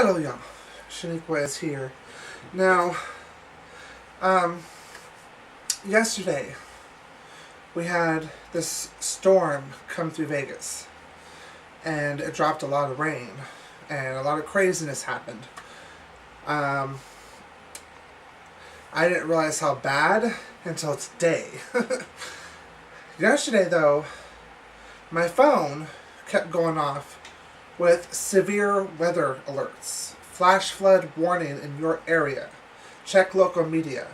Hello y'all, Shaniqua is here. Now, yesterday we had this storm come through Vegas and it dropped a lot of rain and a lot of craziness happened. I didn't realize how bad until today. Yesterday though, my phone kept going off with severe weather alerts, flash flood warning in your area, check local media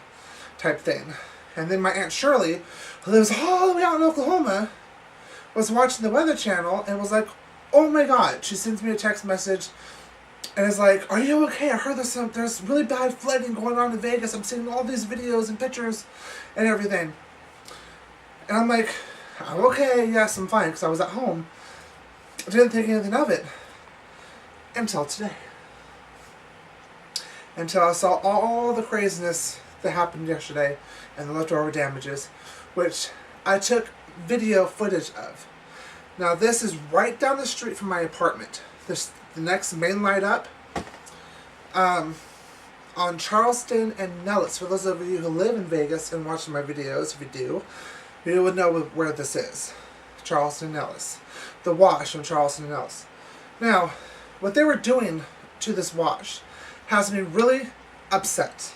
type thing. And then my Aunt Shirley, who lives all the way out in Oklahoma, was watching the Weather Channel and was like, oh my god. She sends me a text message and is like, are you okay? I heard there's really bad flooding going on in Vegas. I'm seeing all these videos and pictures and everything. And I'm like, I'm okay, yes, I'm fine, because I was at home. I didn't think anything of it until today. Until I saw all the craziness that happened yesterday and the leftover damages, which I took video footage of. Now this is right down the street from my apartment. The next main light up on Charleston and Nellis. For those of you who live in Vegas and watching my videos, if you do, you would know where this is. Charleston and Nellis. The wash on Charleston and Nellis. Now, what they were doing to this wash has me really upset.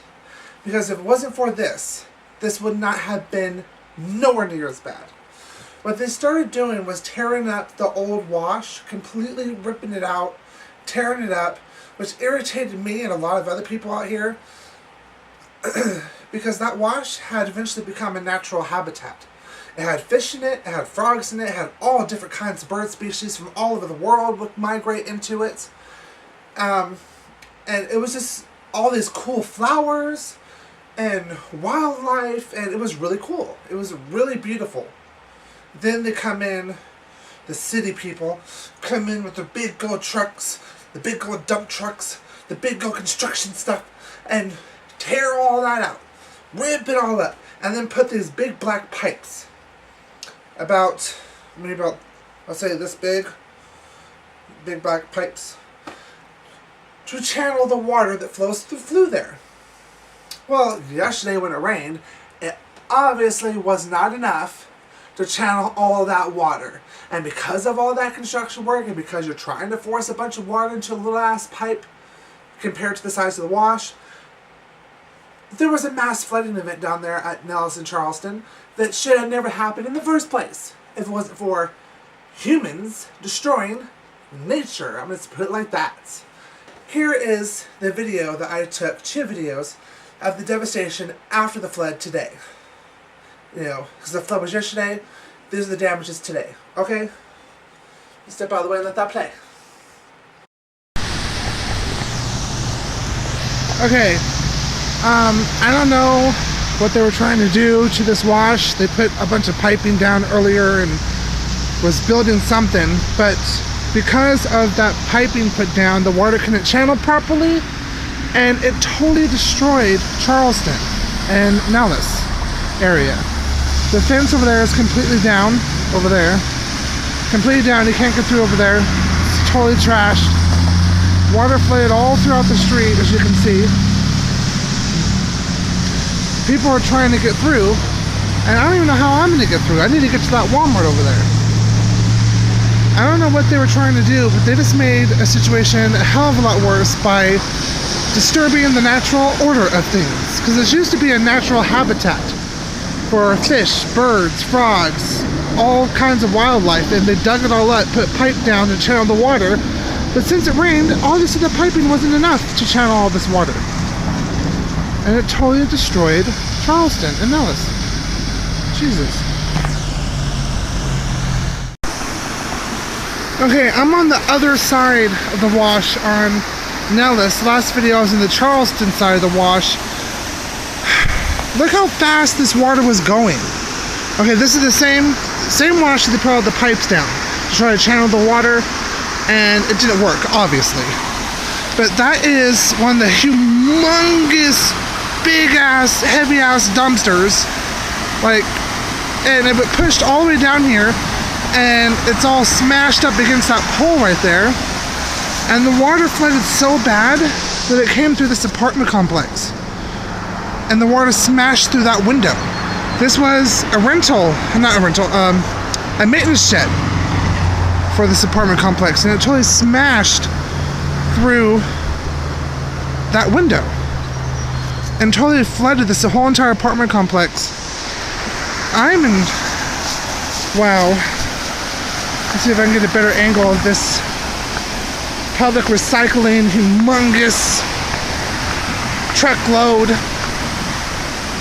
Because if it wasn't for this, this would not have been nowhere near as bad. What they started doing was tearing up the old wash, completely ripping it out, tearing it up, which irritated me and a lot of other people out here. Because that wash had eventually become a natural habitat. It had fish in it, it had frogs in it, it had all different kinds of bird species from all over the world would migrate into it. And it was just all these cool flowers and wildlife, and it was really cool. It was really beautiful. Then they come in, the city people come in with their big gold trucks, the big gold dump trucks, the big gold construction stuff, and tear all that out, rip it all up, and then put these big black pipes. Maybe about, I'll say this big black pipes, to channel the water that flows through there. Well, yesterday when it rained, it obviously was not enough to channel all that water. And because of all that construction work, and because you're trying to force a bunch of water into a little ass pipe compared to the size of the wash, there was a mass flooding event down there at Nellis and Charleston that should have never happened in the first place if it wasn't for humans destroying nature. I'm going to put it like that. Here is the video that I took, 2 videos, of the devastation after the flood today. You know, because the flood was yesterday, these are the damages today. Okay? Let's step out of the way and let that play. Okay. I don't know what they were trying to do to this wash. They put a bunch of piping down earlier and was building something, but because of that piping put down, the water couldn't channel properly, and it totally destroyed Charleston and Nellis area. The fence over there is completely down, over there. Completely down, you can't get through over there. It's totally trashed. Water flooded all throughout the street, as you can see. People are trying to get through, and I don't even know how I'm going to get through. I need to get to that Walmart over there. I don't know what they were trying to do, but they just made a situation a hell of a lot worse by disturbing the natural order of things. Because this used to be a natural habitat for fish, birds, frogs, all kinds of wildlife, and they dug it all up, put pipe down to channel the water. But since it rained, obviously the piping wasn't enough to channel all this water. And it totally destroyed Charleston and Nellis. Jesus. Okay, I'm on the other side of the wash on Nellis. Last video I was in the Charleston side of the wash. Look how fast this water was going. Okay, this is the same wash that they put all the pipes down to try to channel the water, and it didn't work, obviously. But that is one of the humongous, big-ass, heavy-ass dumpsters. Like, and it pushed all the way down here, and it's all smashed up against that pole right there. And the water flooded so bad that it came through this apartment complex. And the water smashed through that window. This was a maintenance shed for this apartment complex, and it totally smashed through that window and totally flooded this whole entire apartment complex. Wow. Let's see if I can get a better angle of this public recycling humongous truckload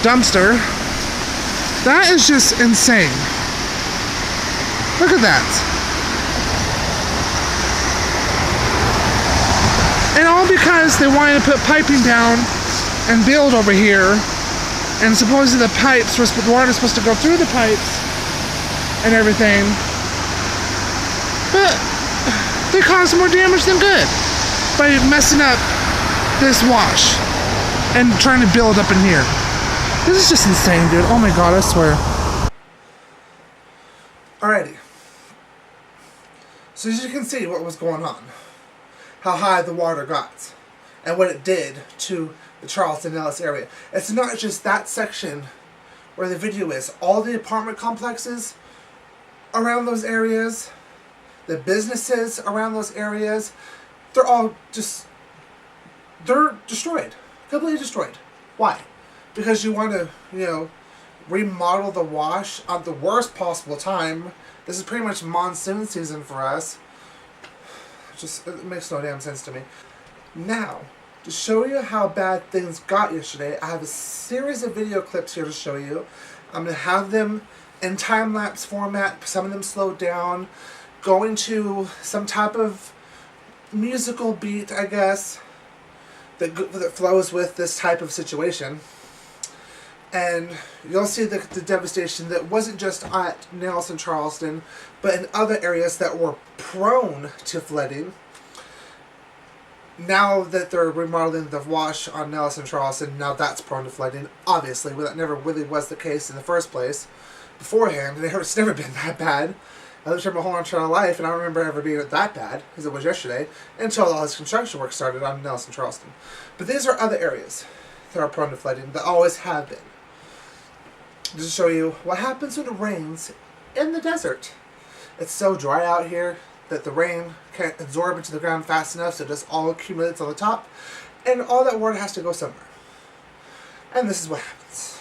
dumpster. That is just insane. Look at that. And all because they wanted to put piping down and build over here, and supposedly the water is supposed to go through the pipes and everything. But they caused more damage than good by messing up this wash and trying to build up in here. This is just insane, dude. Oh my god, I swear. Alrighty. So as you can see what was going on. How high the water got. And what it did to the Charleston Ellis area. It's not just that section where the video is. All the apartment complexes around those areas, the businesses around those areas, they're destroyed. Completely destroyed. Why? Because you want to, remodel the wash at the worst possible time. This is pretty much monsoon season for us. It makes no damn sense to me. Now, to show you how bad things got yesterday, I have a series of video clips here to show you. I'm going to have them in time-lapse format, some of them slowed down, going to some type of musical beat, I guess, that flows with this type of situation. And you'll see the devastation that wasn't just at Nelson, Charleston, but in other areas that were prone to flooding. Now that they're remodeling the wash on Nelson, Charleston, now that's prone to flooding. Obviously, that never really was the case in the first place. Beforehand, it's never been that bad. I lived here my whole entire life, and I don't remember ever being that bad, as it was yesterday, until all this construction work started on Nelson, Charleston. But these are other areas that are prone to flooding, that always have been. Just to show you what happens when it rains in the desert. It's so dry out here that the rain can't absorb into the ground fast enough, so it just all accumulates on the top, and all that water has to go somewhere. And this is what happens.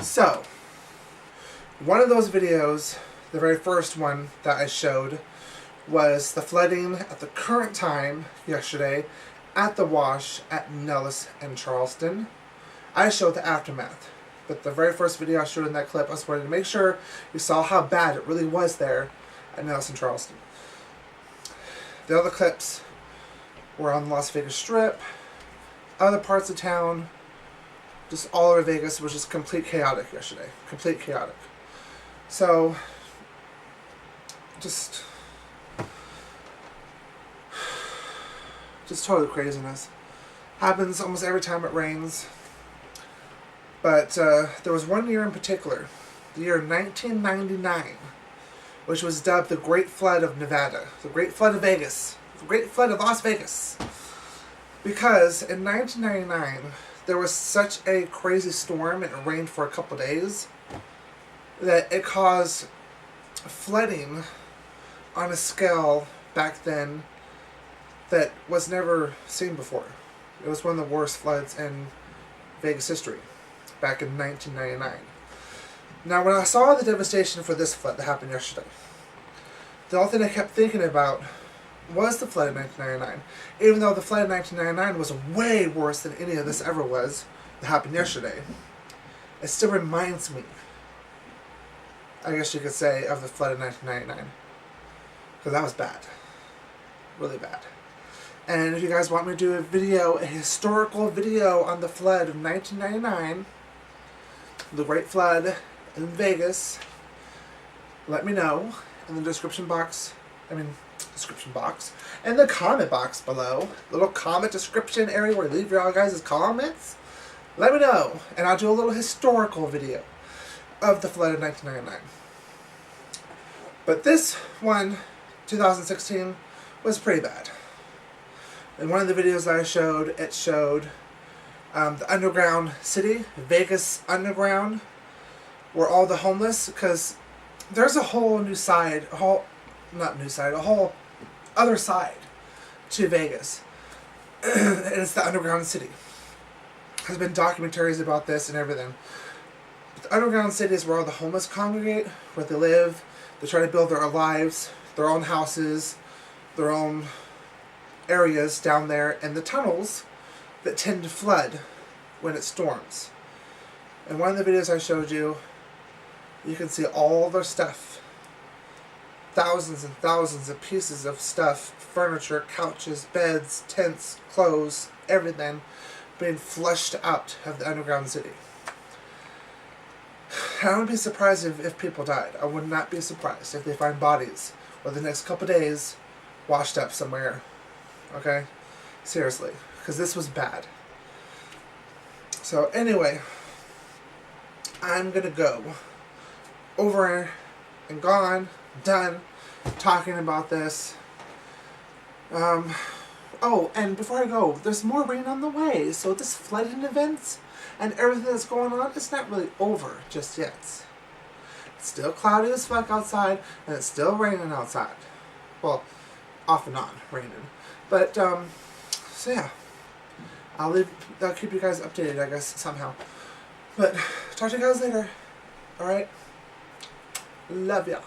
So, one of those videos, the very first one that I showed, was the flooding at the current time yesterday at the wash at Nellis and Charleston. I showed the aftermath, but the very first video I showed in that clip, I just wanted to make sure you saw how bad it really was there at Nellis and Charleston. The other clips were on the Las Vegas Strip, other parts of town, just all over Vegas was just complete chaotic yesterday. Complete chaotic. So, just total craziness. Happens almost every time it rains. But there was one year in particular, the year 1999, which was dubbed the Great Flood of Nevada, the Great Flood of Vegas, the Great Flood of Las Vegas. Because in 1999, there was such a crazy storm and it rained for a couple days that it caused flooding on a scale back then that was never seen before. It was one of the worst floods in Vegas history back in 1999. Now, when I saw the devastation for this flood that happened yesterday, the only thing I kept thinking about was the flood of 1999. Even though the flood of 1999 was way worse than any of this ever was that happened yesterday, it still reminds me, I guess you could say, of the flood of 1999. Because that was bad. Really bad. And if you guys want me to do a historical video on the flood of 1999, the Great Flood in Vegas, let me know in the description box, in the comment box below, little comment description area where you leave your guys' comments. Let me know, and I'll do a little historical video of the flood of 1999. But this one, 2016, was pretty bad. In one of the videos that I showed, it showed the underground city, Vegas Underground, where all the homeless, because there's a whole new side, a whole other side to Vegas. And it's the underground city. There's been documentaries about this and everything. But the underground city is where all the homeless congregate, where they live. They try to build their lives, their own houses, their own areas down there in the tunnels that tend to flood when it storms. In one of the videos I showed you, you can see all their stuff. Thousands and thousands of pieces of stuff, furniture, couches, beds, tents, clothes, everything being flushed out of the underground city. I wouldn't be surprised if people died. I would not be surprised if they find bodies over the next couple days washed up somewhere. Okay? Seriously. Because this was bad. So anyway, I'm going to go over and gone, done talking about this. Oh, and before I go, there's more rain on the way. So this flooding events and everything that's going on, it's not really over just yet. It's still cloudy as fuck outside, and it's still raining outside. Well, off and on raining. But, so yeah. I'll keep you guys updated, I guess, somehow. But, talk to you guys later. Alright? Love ya.